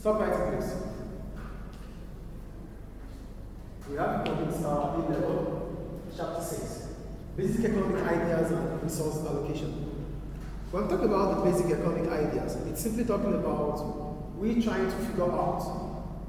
Stop writing, please. We have economics A-level, chapter 6. Basic economic ideas and resource allocation. When we talk about the basic economic ideas, it's simply talking about we trying to figure out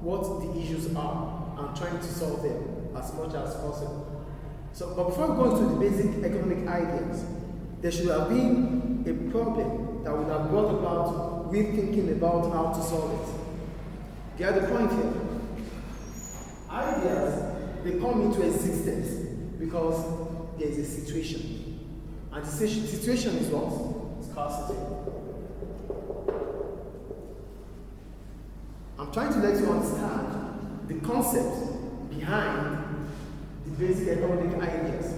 what the issues are and trying to solve them as much as possible. So, but before we go into the basic economic ideas, there should have been a problem that would have brought about we thinking about how to solve it. Get the point here? Ideas, they come into existence because there is a situation. And the situation is what? Scarcity. I'm trying to let you understand the concept behind the basic economic ideas.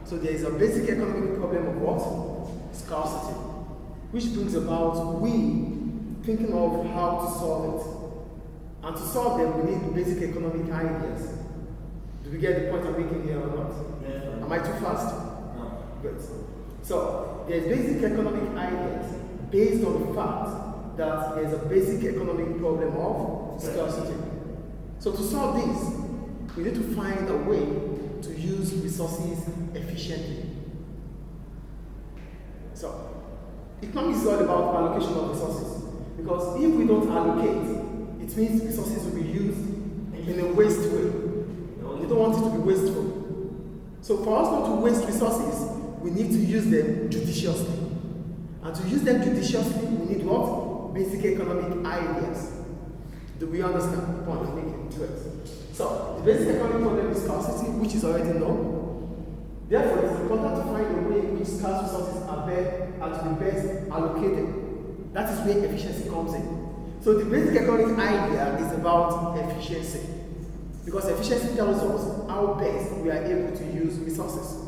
So there is a basic economic problem of what? Scarcity. Which brings about we thinking of how to solve it. And to solve them, we need basic economic ideas. Do we get the point I'm making here or not? Yes. Am I too fast? No. Good. So, there's basic economic ideas based on the fact that there's a basic economic problem of scarcity. So to solve this, we need to find a way to use resources efficiently. So, economics is all about allocation of resources. Because if we don't allocate, it means resources will be used in a waste way. We don't want it to be wasteful. So for us not to waste resources, we need to use them judiciously. And to use them judiciously, we need what? Basic economic ideas. Do we understand the point I'm making to it? So, the basic economic problem is scarcity, which is already known. Therefore, it's important to find a way in which scarce resources are to be best allocated. That is where efficiency comes in. So the basic economic idea is about efficiency. Because efficiency tells us how best we are able to use resources.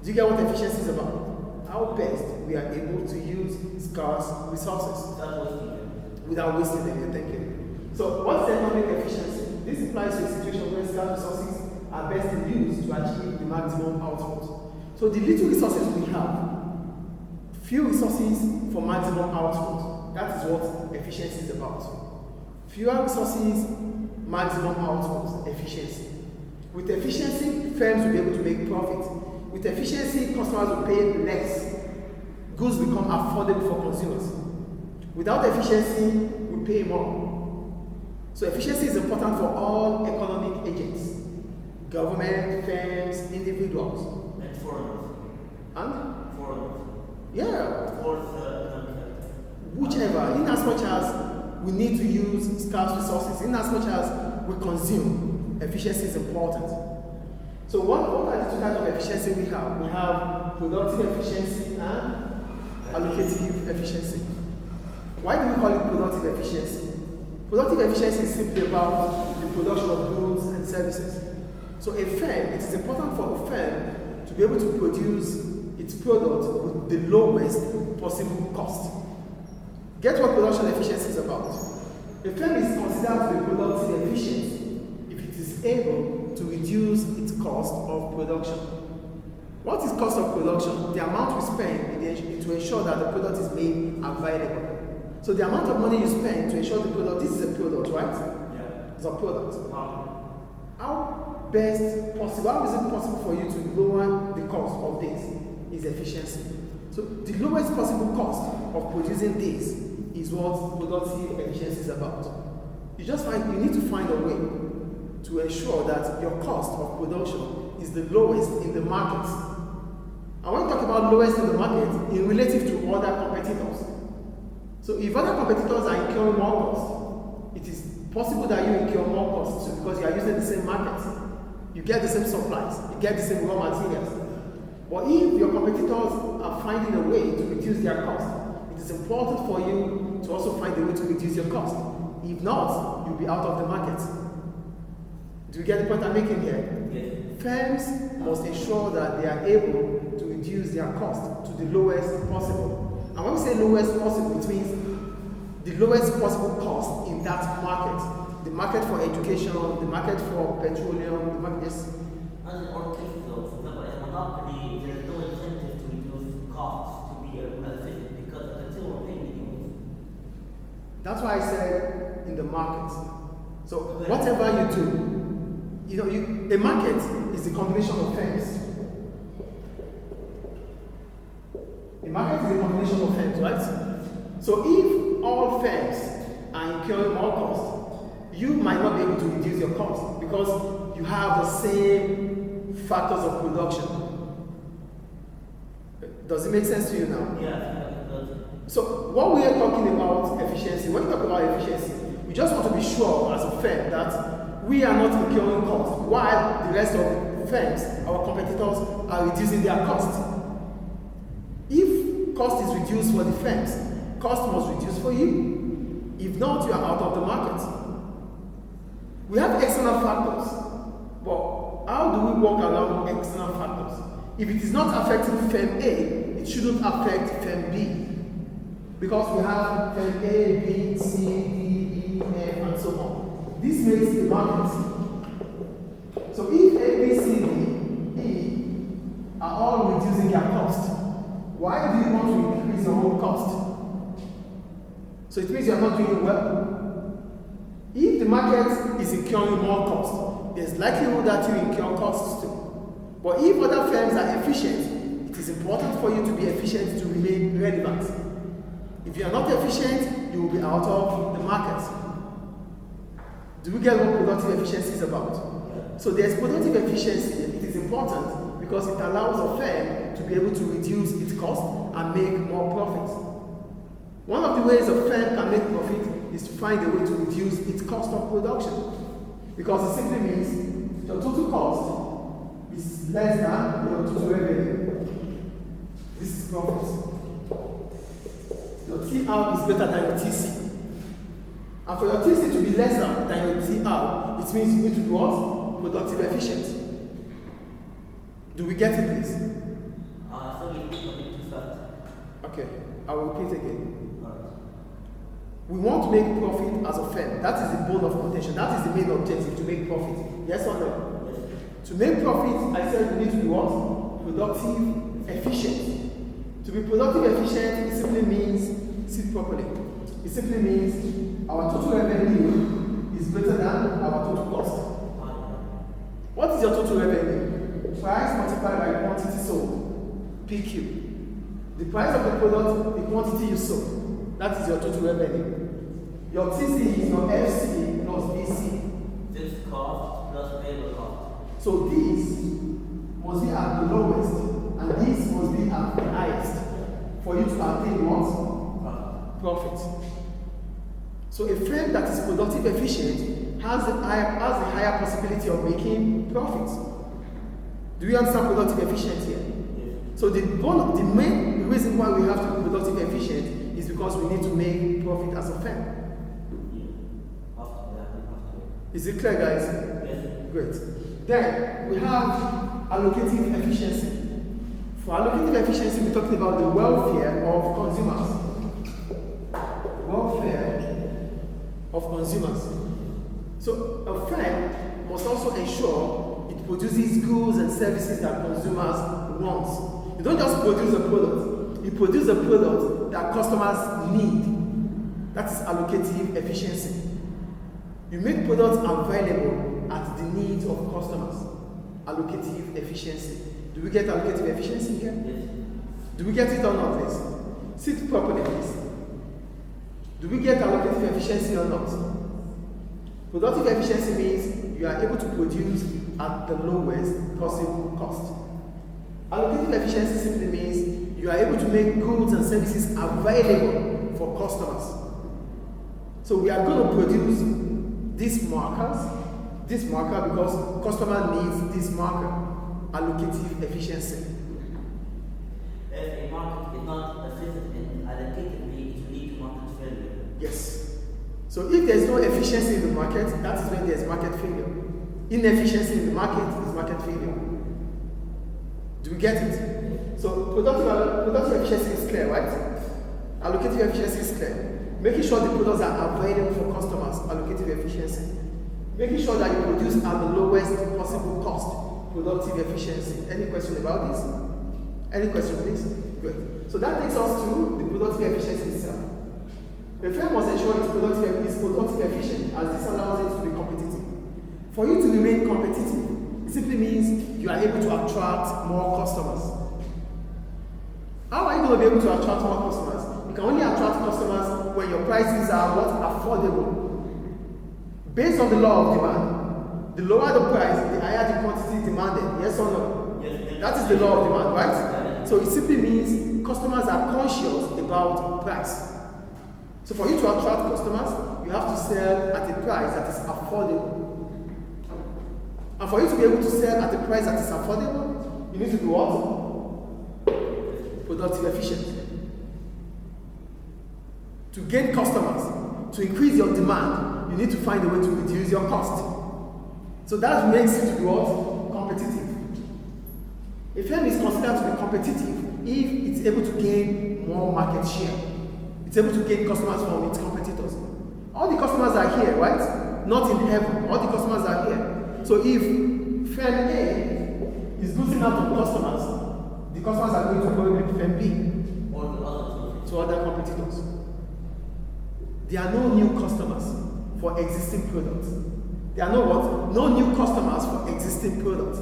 Do you get what efficiency is about? How best we are able to use scarce resources without wasting them, you're thinking. So what's economic efficiency? This applies to a situation where scarce resources are best used to achieve the maximum output. So the little resources we have, few resources for maximum output. That is what efficiency is about. Fewer resources, maximum output, efficiency. With efficiency, firms will be able to make profit. With efficiency, customers will pay less. Goods become affordable for consumers. Without efficiency, we pay more. So efficiency is important for all economic agents. Government, firms, individuals. And foreigners. And? Foreigners. Yeah. Whichever, in as much as we need to use scarce resources, in as much as we consume, efficiency is important. So what are the two kinds of efficiency we have? We have productive efficiency and allocative efficiency. Why do we call it productive efficiency? Productive efficiency is simply about the production of goods and services. So a firm, it is important for a firm to be able to produce its product with the lowest possible cost. Get what production efficiency is about. A firm is considered to be productive efficient if it is able to reduce its cost of production. What is cost of production? The amount we spend to ensure that the product is made available. So the amount of money you spend to ensure the product, this is a product, right? Yeah. It's a product. How best possible, how is it possible for you to lower the cost of this? Is efficiency. So the lowest possible cost of producing this is what productive efficiency is about. You need to find a way to ensure that your cost of production is the lowest in the market. I want to talk about lowest in the market in relative to other competitors. So if other competitors are incurring more costs, it is possible that you incur more costs because you are using the same market. You get the same supplies, you get the same raw materials. But if your competitors are finding a way to reduce their cost, it is important for you to also find a way to reduce your cost. If not, you'll be out of the market. Do you get the point I'm making here? Yes. Firms must ensure that they are able to reduce their cost to the lowest possible. And when we say lowest possible, it means the lowest possible cost in that market. The market for education, the market for petroleum, the market is... And or capital, for example, as a monopoly, there's no incentive to reduce costs to be efficient because the consumer paying That's why I said in the market. So whatever you do, a market is a combination of firms. A market is a combination of firms, right? So if all firms are incurring more cost, you might not be able to reduce your cost because you have the same factors of production. Does it make sense to you now? Yeah. So what we are talking about efficiency, when we talk about efficiency, we just want to be sure as a firm that we are not incurring costs while the rest of firms, our competitors, are reducing their costs. If cost is reduced for the firms, cost must reduce for you. If not, you are out of the market. We have external factors, but how do we work around external factors? If it is not affecting firm A, it shouldn't affect firm B. Because we have firm A, B, C, D, E, F, and so on. This makes the market. So if A, B, C, D, E are all reducing their cost, why do you want to increase your own cost? So it means you are not doing well. If the market is incurring more cost, there's likelihood that you incur costs too. But if other firms are efficient, it is important for you to be efficient to remain relevant. If you are not efficient, you will be out of the market. Do we get what productive efficiency is about? So there's productive efficiency. It is important because it allows a firm to be able to reduce its cost and make more profit. One of the ways a firm can make profit is to find a way to reduce its cost of production. Because it simply means your total cost is less than your total revenue. This is profit. Your TR is greater than your TC. And for your TC to be lesser than your TR, it means you need to do what? Productive efficiency. Do we get it, please? So we need to start. Okay, I will repeat again. We want to make profit as a firm. That is the bone of contention. That is the main objective, to make profit. Yes or no? Yes. To make profit, I said we need to be what? Productive, efficient. To be productive, efficient, it simply means, sit properly. It simply means our total revenue is greater than our total cost. What is your total revenue? Price multiplied by quantity sold, PQ. The price of the product, the quantity you sold. That is your total revenue. Your TC is your FC plus BC. Fixed cost plus variable cost. So this must be at the lowest, and this must be at the highest for you to attain what? Profit. So a firm that is productive efficient has a higher possibility of making profit. Do you understand productive efficient here? Yes. So the main reason why we have to be productive efficient is because we need to make profit as a firm. Is it clear, guys? Yes. Great. Then we have allocative efficiency. For allocative efficiency, we're talking about the welfare of consumers. Welfare of consumers. So a firm must also ensure it produces goods and services that consumers want. You don't just produce a product. You produce a product that customers need. That is allocative efficiency. You make products available at the needs of customers. Allocative efficiency. Do we get allocative efficiency here? Yes. Do we get it or not, please? Sit properly, please. Do we get allocative efficiency or not? Productive efficiency means you are able to produce at the lowest possible cost. Allocative efficiency simply means you are able to make goods and services available for customers. So we are going to produce these marker because customer needs this marker. Allocative efficiency. If a market is not efficient in allocatively, it will lead to market failure. Yes. So if there is no efficiency in the market, that is when there is market failure. Inefficiency in the market is market failure. Do we get it? So productive efficiency is clear, right? Allocative efficiency is clear. Making sure the products are available for customers, allocative efficiency. Making sure that you produce at the lowest possible cost, productive efficiency. Any question about this? Any question, please? Good. So that takes us to the productive efficiency itself. A firm must ensure its productive efficient, as this allows it to be competitive. For you to remain competitive, it simply means you are able to attract more customers. How are you going to be able to attract more customers? You can only attract customers when your prices are what? Affordable. Based on the law of demand, the lower the price, the higher the quantity demanded. Yes or no? Yes. That is the law of demand, right? So it simply means customers are conscious about price. So for you to attract customers, you have to sell at a price that is affordable. And for you to be able to sell at a price that is affordable, you need to be what? Productive efficient. To gain customers, to increase your demand, you need to find a way to reduce your cost. So that makes you to be what? Competitive. A firm is considered to be competitive if it's able to gain more market share. It's able to gain customers from its competitors. All the customers are here, right? Not in heaven. All the customers are here. So if firm A is losing out on customers, the customers are going to probably firm B Or the other to other competitors. There are no new customers for existing products. There are no what? No new customers for existing products.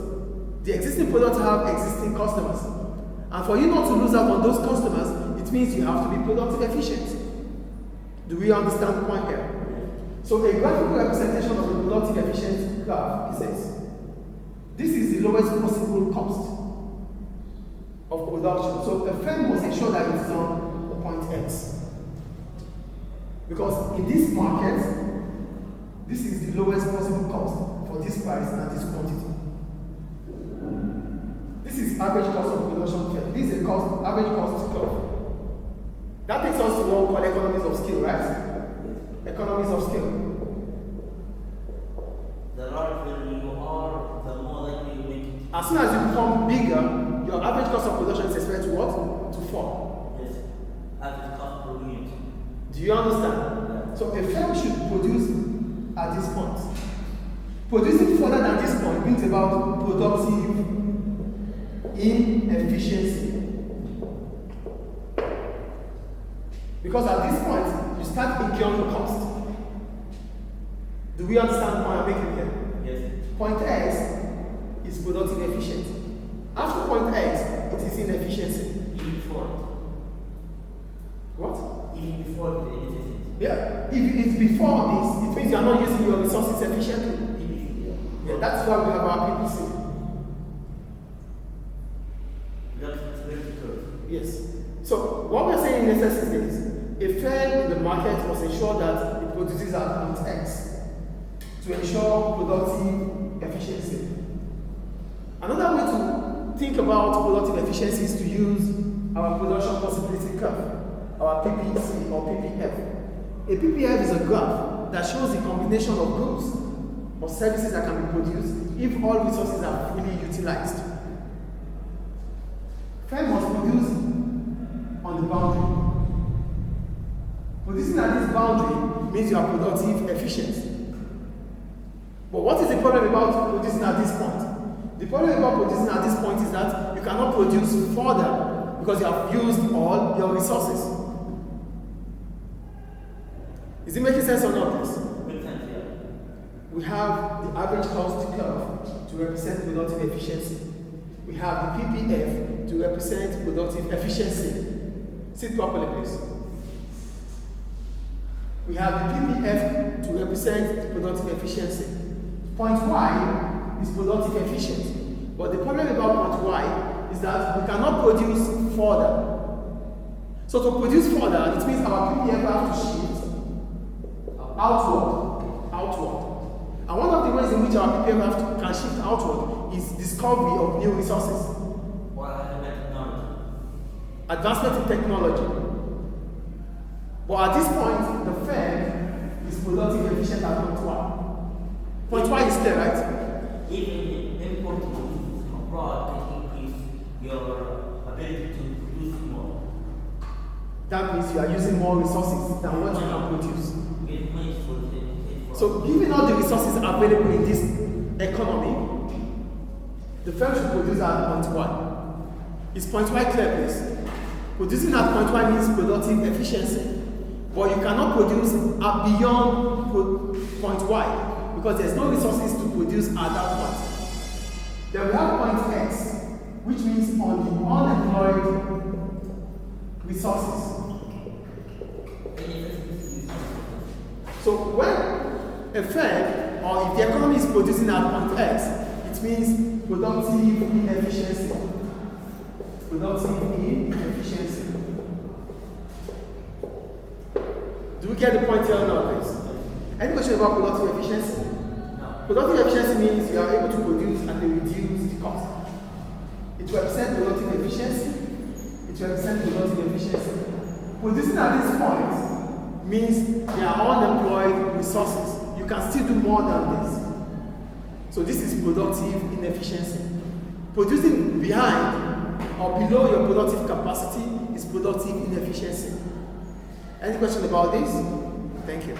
The existing products have existing customers. And for you not to lose out on those customers, it means you have to be productive efficient. Do we understand the point here? So a graphical representation of the productive efficient graph is this. This is the lowest possible cost of production. So the firm must ensure that it is on point X. Because in this market, this is the lowest possible cost for this price and this quantity. This is average cost of production curve. This is a average cost curve. That takes us to what we call economies of scale, right? Economies of scale. The larger you are, the more likely you make it. As soon as you become bigger, your average cost of production is expected to what? To fall. Yes. Average cost per unit. Do you understand? So a firm should produce at this point. Producing further than this point brings about productive inefficiency. Because at this point, you start incurring cost. Do we understand the point I'm making here? Yes. Point X is productive efficiency. After point X, it is inefficiency. Even before. What? Even before the inefficiency. Yeah. If it's before this, it means you are not using your resources efficiently. Yeah, that's why we have our PPC. Yes. So what we're saying in essence is a firm in the market must ensure that it produces at point X to ensure productive efficiency. Another way to think about productive efficiency is to use our production possibility curve, our PPC or PPF. A PPF is a graph that shows the combination of goods or services that can be produced if all resources are fully utilized. Firm must produce on the boundary. Producing at this boundary means you are productive efficient. But what is the problem about producing at this point? The problem about producing at this point is that you cannot produce further because you have used all your resources. Is it making sense or not, please? Makes sense, yeah. We have the average cost curve to represent productive efficiency. We have the PPF to represent productive efficiency. Sit properly, please. We have the PPF to represent productive efficiency. Point Y is productive efficiency. But the problem about point Y is that we cannot produce further. So to produce further, it means our PPF has to shift outward. And one of the ways in which our PPF can shift outward is discovery of new resources. Or technology. Advancement in technology. But at this point, the firm is productive efficient at point Y. Point Y is clear, right? Even importing goods abroad can increase your ability to produce more. That means you are using more resources than what you can produce. Get money for it. So given all the resources available in this economy, the firm should produce at point Y. Is point Y clear, please? Producing at point Y means productive efficiency. but you cannot produce beyond point Y because there's no resources to produce at that point. Then we have point X, which means on the unemployed resources. So when a firm, or if the economy is producing at point X, it means productive inefficiency. Productive inefficiency. Do we get the point here or not, please? Any question about productive efficiency? No. Productive efficiency means you are able to produce and they reduce the cost. It represents productive efficiency. It represents productive efficiency. Producing at this point means there are unemployed resources. You can still do more than this. So this is productive inefficiency. Producing behind or below your productive capacity is productive inefficiency. Any question about this? Thank you.